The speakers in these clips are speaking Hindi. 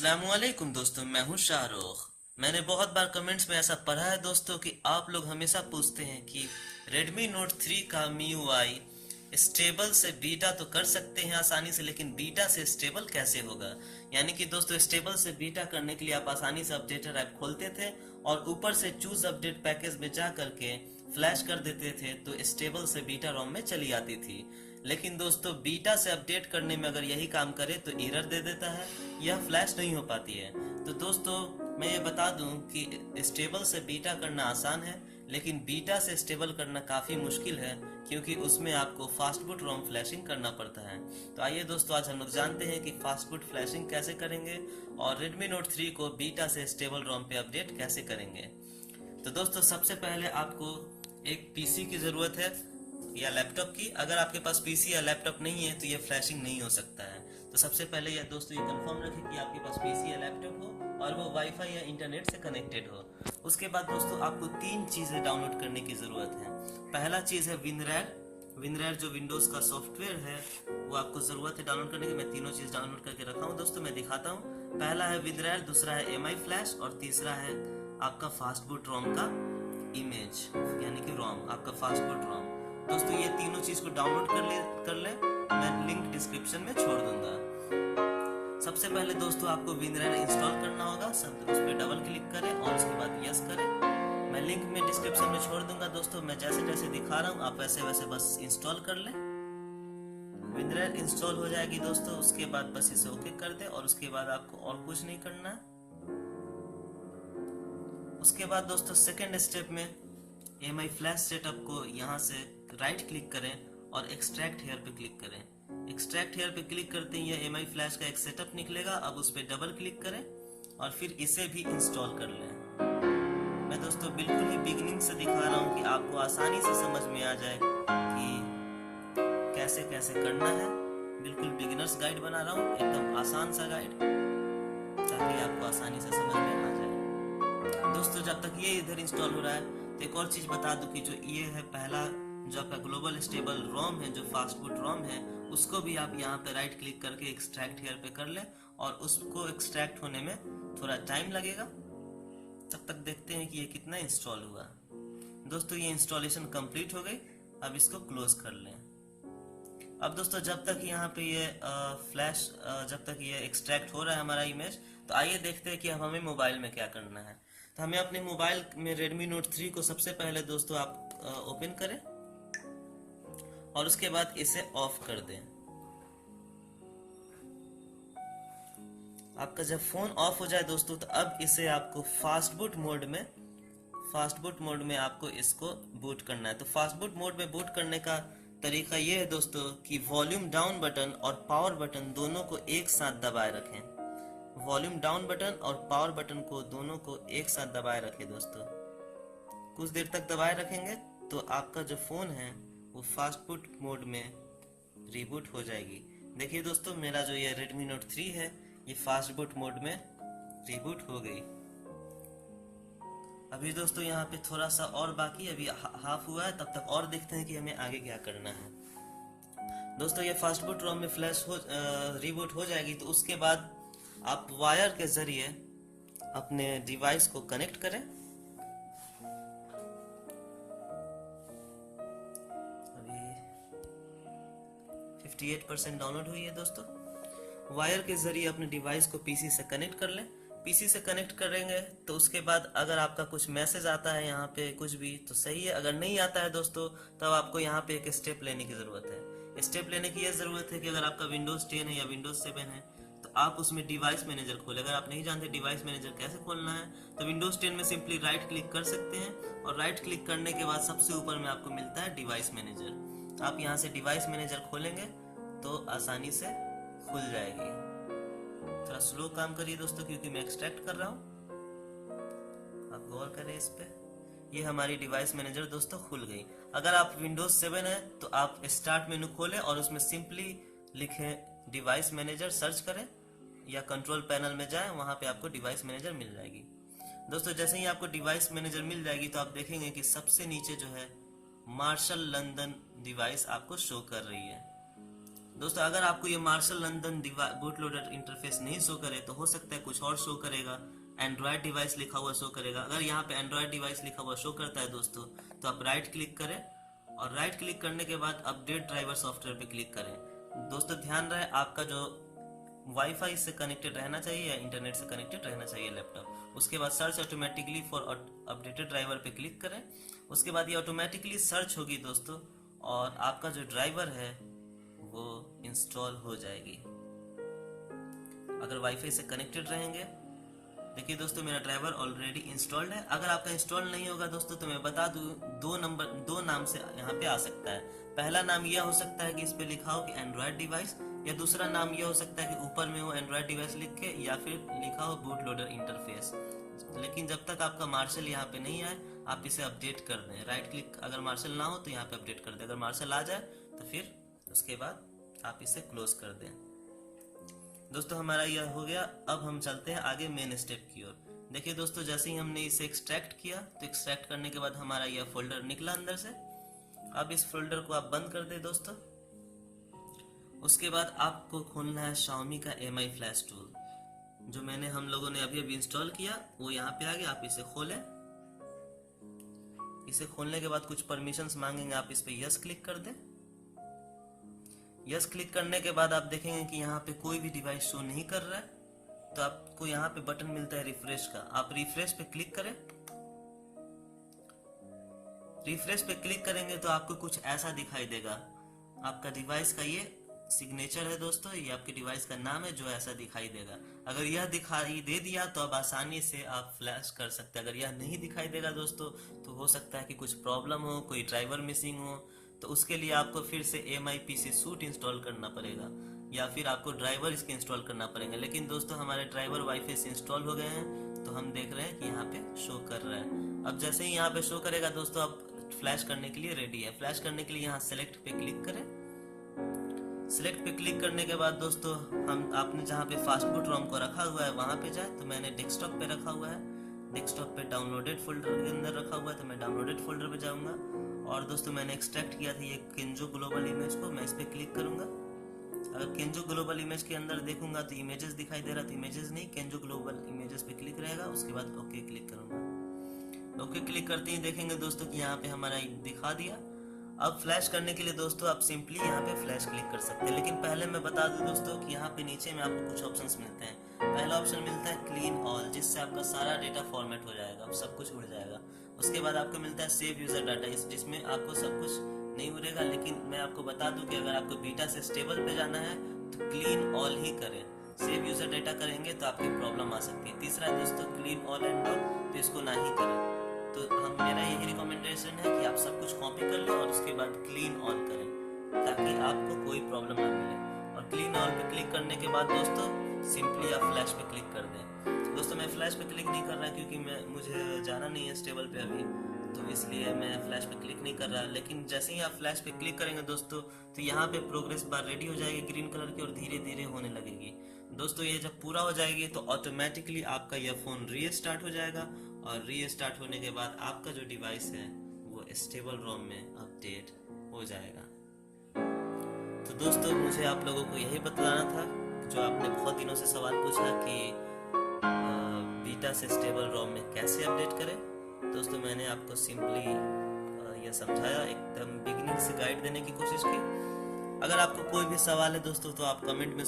अस्सलामुअलैकुम दोस्तों, मैं हूं शाहरुख। मैंने बहुत बार कमेंट्स में ऐसा पढ़ा है दोस्तों कि आप लोग हमेशा पूछते हैं कि Redmi Note 3 का MIUI स्टेबल से बीटा तो कर सकते हैं आसानी से, लेकिन बीटा से स्टेबल कैसे होगा। यानी कि दोस्तों स्टेबल से बीटा करने के लिए आप आसानी से अपडेटर ऐप खोलते थे और ऊपर से चूज अपडेट पैकेज में जा करके फ्लैश कर देते थे तो स्टेबल से बीटा रोम में चली आती थी। लेकिन दोस्तों बीटा से अपडेट करने में अगर यही काम करे तो एरर दे देता है, यह फ्लैश नहीं हो पाती है। तो दोस्तों मैं ये बता दूं कि स्टेबल से बीटा करना आसान है, लेकिन बीटा से स्टेबल करना काफ़ी मुश्किल है, क्योंकि उसमें आपको फास्ट बूट रोम फ्लैशिंग करना पड़ता है। तो आइए दोस्तों आज हम लोग जानते हैं कि फास्ट बूट फ्लैशिंग कैसे करेंगे और Redmi Note 3 को बीटा से स्टेबल रोम पे अपडेट कैसे करेंगे। तो दोस्तों सबसे पहले आपको एक पीसी की ज़रूरत है या लैपटॉप की। अगर आपके पास पीसी या लैपटॉप नहीं है तो ये फ्लैशिंग नहीं हो सकता है। तो सबसे पहले यह दोस्तों ये कंफर्म रखें कि आपके पास पीसी या लैपटॉप हो और वो वाईफाई या इंटरनेट से कनेक्टेड हो। उसके बाद दोस्तों आपको 3 चीज़ें डाउनलोड करने की ज़रूरत है। पहला चीज़ है विनरैर जो विंडोज़ का सॉफ्टवेयर है वो आपको ज़रूरत है डाउनलोड करने की। मैं तीनों चीज़ डाउनलोड करके रखा हूँ दोस्तों, मैं दिखाता हूँ। पहला है विनरैर, दूसरा है MI फ्लैश और तीसरा है आपका फास्ट बूट रोम का इमेज यानी कि रोम, आपका फास्ट बूट रोम। दोस्तों ये तीनों चीज को डाउनलोड कर ले, मैं लिंक डिस्क्रिप्शन में छोड़ दूंगा। सबसे पहले दोस्तों आपको विनरैर इंस्टॉल करना होगा। सब उस पर डबल क्लिक करें और उसके बाद यस करें। मैं लिंक में डिस्क्रिप्शन में छोड़ दूंगा दोस्तों। मैं जैसे जैसे दिखा रहा हूँ आप वैसे वैसे बस इंस्टॉल कर लें। विनरैर इंस्टॉल हो जाएगी दोस्तों, उसके बाद बस इसे ओके कर दे और उसके बाद आपको और कुछ नहीं करना है। उसके बाद दोस्तों सेकेंड स्टेप में MI फ्लैश सेटअप को यहाँ से राइट क्लिक करें और एक्सट्रैक्ट हेयर पे क्लिक करें। एक्सट्रैक्ट हेयर पे क्लिक करते ही यह MI फ्लैश का एक सेटअप निकलेगा। अब उस पर डबल क्लिक करें और फिर इसे भी इंस्टॉल कर लें। मैं दोस्तों बिल्कुल ही बिगिनिंग से दिखा रहा हूँ कि आपको आसानी से समझ में आ जाए कि कैसे कैसे करना है। बिल्कुल बिगिनर्स गाइड बना रहा हूँ, एकदम आसान सा गाइड, ताकि आपको आसानी से समझ में आ जाए। दोस्तों जब तक ये इधर इंस्टॉल हो रहा है तो एक और चीज बता दूं कि जो ये है पहला जो आपका ग्लोबल स्टेबल रोम है, जो फास्ट बूट रोम है, उसको भी आप यहाँ पे राइट क्लिक करके एक्सट्रैक्ट हेयर पे कर लें और उसको एक्सट्रैक्ट होने में थोड़ा टाइम लगेगा। तब तक देखते हैं कि ये कितना इंस्टॉल हुआ। दोस्तों ये इंस्टॉलेशन कंप्लीट हो गई, अब इसको क्लोज कर लें। अब दोस्तों जब तक यहाँ पे ये फ्लैश जब तक ये एक्सट्रैक्ट हो रहा है हमारा इमेज, तो आइए देखते हैं कि अब हमें मोबाइल में क्या करना है। तो हमें अपने मोबाइल में Redmi Note 3 को सबसे पहले दोस्तों आप ओपन करें और उसके बाद इसे ऑफ कर दें। आपका जब फोन ऑफ हो जाए दोस्तों तो अब इसे आपको फास्ट बूट मोड में आपको इसको बूट करना है। तो फास्ट बूट मोड में बूट करने का तरीका ये है दोस्तों कि वॉल्यूम डाउन बटन और पावर बटन दोनों को एक साथ दबाए रखें। वॉल्यूम डाउन बटन और पावर बटन को दोनों को एक साथ दबाए रखें दोस्तों। कुछ देर तक दबाए रखेंगे तो आपका जो फोन है वो फास्ट बूट मोड में रिबूट हो जाएगी। देखिए दोस्तों मेरा जो ये Redmi Note 3 है ये फास्ट बूट मोड में रिबूट हो गई। अभी दोस्तों यहाँ पे थोड़ा सा और बाकी, अभी हाफ हुआ है। तब तक और देखते हैं कि हमें आगे क्या करना है। दोस्तों ये फास्ट बूट रोम में फ्लैश हो रिबूट हो जाएगी तो उसके बाद आप वायर के जरिए अपने डिवाइस को कनेक्ट करें। अभी 58% डाउनलोड हुई है दोस्तों। वायर के जरिए अपने डिवाइस को पीसी से कनेक्ट कर लें। पीसी से कनेक्ट करेंगे तो उसके बाद अगर आपका कुछ मैसेज आता है यहाँ पे कुछ भी तो सही है, अगर नहीं आता है दोस्तों तब आपको यहाँ पे एक स्टेप लेने की जरूरत है। स्टेप लेने की यह जरूरत है कि अगर आपका विंडोज 10 है या विंडोज 7 है तो आप उसमें डिवाइस मैनेजर खोलें। अगर आप नहीं जानते डिवाइस मैनेजर कैसे खोलना है तो विंडोज 10 में सिंपली राइट क्लिक कर सकते हैं और राइट क्लिक करने के बाद सबसे ऊपर में आपको मिलता है डिवाइस मैनेजर। आप यहाँ से डिवाइस मैनेजर खोलेंगे तो आसानी से खुल जाएगी। थोड़ा स्लो काम करिए दोस्तों क्योंकि मैं एक्सट्रैक्ट कर रहा हूँ, आप गौर करें इस पे। ये हमारी डिवाइस मैनेजर दोस्तों खुल गई। अगर आप विंडोज 7 है तो आप स्टार्ट मेनू खोलें और उसमें सिंपली लिखें डिवाइस मैनेजर, सर्च करें या कंट्रोल पैनल में जाएं, वहां पे आपको डिवाइस मैनेजर मिल जाएगी। दोस्तों जैसे ही आपको डिवाइस मैनेजर मिल जाएगी तो आप देखेंगे कि सबसे नीचे जो है मार्शल लंदन डिवाइस आपको शो कर रही है। दोस्तों अगर आपको ये Marshall London boot loader interface नहीं शो करे तो हो सकता है कुछ और शो करेगा, एंड्रॉयड डिवाइस लिखा हुआ शो करेगा। अगर यहाँ पे एंड्रॉयड डिवाइस लिखा हुआ शो करता है दोस्तों तो आप राइट क्लिक करें और राइट क्लिक करने के बाद अपडेट ड्राइवर सॉफ्टवेयर पे क्लिक करें। दोस्तों ध्यान रहे आपका जो वाईफाई से कनेक्टेड रहना चाहिए या इंटरनेट से कनेक्टेड रहना चाहिए लैपटॉप। उसके बाद search automatically for updated driver पे क्लिक करें। उसके बाद ये ऑटोमेटिकली सर्च होगी दोस्तों और आपका जो ड्राइवर है वो इंस्टॉल हो जाएगी अगर वाईफाई से कनेक्टेड रहेंगे। देखिए दोस्तों मेरा ड्राइवर ऑलरेडी इंस्टॉल्ड है। अगर आपका इंस्टॉल नहीं होगा दोस्तों तो मैं बता दूं दो नाम से यहाँ पे आ सकता है। पहला नाम यह हो सकता है कि इस पे लिखा हो कि एंड्रॉयड डिवाइस, या दूसरा नाम यह हो सकता है कि ऊपर में हो एंड्रॉयड डिवाइस लिख के या फिर लिखा हो बूट लोडर इंटरफेस। लेकिन जब तक आपका मार्शल यहाँ पे नहीं आए आप इसे अपडेट कर दें। राइट क्लिक, अगर मार्शल ना हो तो यहाँ पे अपडेट कर दें। अगर मार्शल आ जाए तो फिर उसके बाद आप इसे क्लोज कर दें। दोस्तों हमारा यह हो गया। अब हम चलते हैं आगे मेन स्टेप की ओर। देखिए दोस्तों जैसे ही हमने इसे एक्सट्रैक्ट किया तो एक्सट्रैक्ट करने के बाद हमारा यह फोल्डर निकला अंदर से। अब इस फोल्डर को आप बंद कर दें दोस्तों। उसके बाद आपको खोलना है Xiaomi का MI फ्लैश टूल, जो हम लोगों ने अभी अभी इंस्टॉल किया वो यहाँ पे आ गया। आप इसे खोलें। इसे खोलने के बाद कुछ परमिशंस मांगेंगे, आप इस पे यस क्लिक कर दें। यस क्लिक करने के बाद आप देखेंगे कि यहाँ पे कोई भी डिवाइस शो नहीं कर रहा है तो आपको यहाँ पे बटन मिलता है रिफ्रेश का। आप रिफ्रेश पे क्लिक करें। रिफ्रेश पे क्लिक करेंगे तो आपको कुछ ऐसा दिखाई देगा। आपका डिवाइस का ये सिग्नेचर है दोस्तों, ये आपके डिवाइस का नाम है जो ऐसा दिखाई देगा। अगर यह दिखाई दे दिया तो अब आसानी से आप फ्लैश कर सकते हैं। अगर यह नहीं दिखाई देगा दोस्तों तो हो सकता है कि कुछ प्रॉब्लम हो, कोई ड्राइवर मिसिंग हो, तो उसके लिए आपको फिर से MI PC सूट इंस्टॉल करना पड़ेगा या फिर आपको ड्राइवर इसके इंस्टॉल करना पड़ेगा। लेकिन दोस्तों हमारे ड्राइवर वाईफाई से इंस्टॉल हो गए हैं तो हम देख रहे हैं कि यहाँ पे शो कर रहा है। अब जैसे ही यहाँ पे शो करेगा दोस्तों अब फ्लैश करने के लिए रेडी है। फ्लैश करने के लिए यहाँ सेलेक्ट पे क्लिक करें। सिलेक्ट पे क्लिक करने के बाद दोस्तों आपने जहाँ पे फास्ट बूट रोम को रखा हुआ है वहां पे जाए, तो मैंने डेस्कटॉप पे रखा हुआ है। डेस्कटॉप पे डाउनलोडेड फोल्डर के अंदर रखा हुआ है तो मैं डाउनलोडेड फोल्डर पे जाऊंगा। और दोस्तों मैंने एक्सट्रैक्ट किया था ये केंजो ग्लोबल इमेज को, मैं इस पे क्लिक करूंगा। अगर केंजो ग्लोबल इमेज के अंदर देखूंगा तो इमेजेस दिखाई दे रहा, तो इमेजेस नहीं केंजो ग्लोबल इमेजेस पे क्लिक रहेगा। उसके बाद ओके क्लिक करूंगा। ओके क्लिक करते ही देखेंगे दोस्तों कि यहाँ पे हमारा दिखा दिया। अब फ्लैश करने के लिए दोस्तों आप सिंपली यहाँ पे फ्लैश क्लिक कर सकते हैं। लेकिन पहले मैं बता दूं दोस्तों कि यहाँ पे नीचे में आपको कुछ ऑप्शंस मिलते हैं। पहला ऑप्शन मिलता है क्लीन ऑल, जिससे आपका सारा डेटा फॉर्मेट हो जाएगा, सब कुछ उड़ जाएगा। उसके बाद आपको मिलता है सेव यूजर डाटा, जिसमें आपको सब कुछ नहीं उड़ेगा। लेकिन मैं आपको बता दूं कि अगर आपको बीटा से स्टेबल पे जाना है तो क्लीन ऑल ही करें। सेव यूजर डाटा करेंगे तो आपकी प्रॉब्लम आ सकती है। तीसरा है दोस्तों क्लीन ऑल एंड ऑल, तो इसको ना ही करें। तो मेरा यही रिकमेंडेशन है कि आप सब कुछ कॉपी कर लें और उसके बाद क्लीन ऑन करें ताकि आपको कोई प्रॉब्लम ना मिले। और क्लीन ऑन पे क्लिक करने के बाद दोस्तों सिंपली आप फ्लैश पे क्लिक कर दें। दोस्तों मैं फ्लैश पे क्लिक नहीं कर रहा क्योंकि मुझे जाना नहीं है स्टेबल पे अभी, तो इसलिए मैं फ्लैश पे क्लिक नहीं कर रहा। लेकिन जैसे ही आप फ्लैश पे क्लिक करेंगे दोस्तों तो यहाँ पे प्रोग्रेस बार रेडी हो जाएगी ग्रीन कलर की और धीरे धीरे होने लगेगी। दोस्तों ये जब पूरा हो जाएगी तो ऑटोमेटिकली आपका यह फोन रीस्टार्ट हो जाएगा और रीस्टार्ट होने के बाद आपका जो डिवाइस है वो स्टेबल रोम में अपडेट हो जाएगा। तो दोस्तों मुझे आप लोगों को यही बतलाना था जो आपने बहुत दिनों से सवाल पूछा कि बीटा से स्टेबल रोम में कैसे अपडेट करें। दोस्तों मैंने आपको सिंपली यह समझाया, एकदम बिगिनिंग से गाइड देने की कोशिश की। अगर आपको कोई भी सवाल है दोस्तों तो आप कमेंट में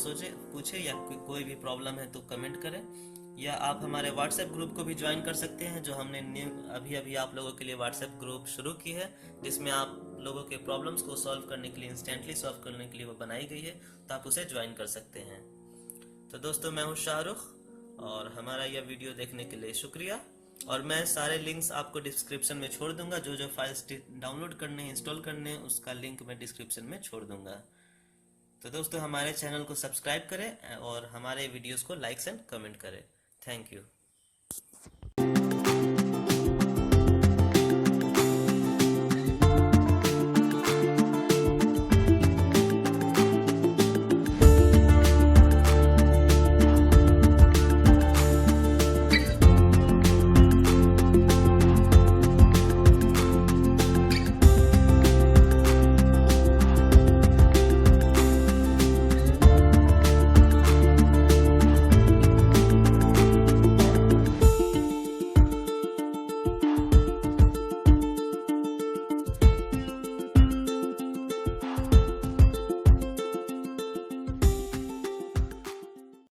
पूछे या कोई भी प्रॉब्लम है तो कमेंट करें, या आप हमारे व्हाट्सएप ग्रुप को भी ज्वाइन कर सकते हैं जो हमने अभी अभी आप लोगों के लिए व्हाट्सएप ग्रुप शुरू की है, जिसमें आप लोगों के प्रॉब्लम्स को सॉल्व करने के लिए, इंस्टेंटली सॉल्व करने के लिए वो बनाई गई है, तो आप उसे ज्वाइन कर सकते हैं। तो दोस्तों मैं हूँ शाहरुख और हमारा यह वीडियो देखने के लिए शुक्रिया। और मैं सारे लिंक्स आपको डिस्क्रिप्शन में छोड़ दूंगा, जो फाइल्स डाउनलोड करने हैं, इंस्टॉल करने हैं, उसका लिंक मैं डिस्क्रिप्शन में छोड़ दूंगा। तो दोस्तों हमारे चैनल को सब्सक्राइब करें और हमारे वीडियोस को लाइक्स एंड कमेंट करें। Thank you.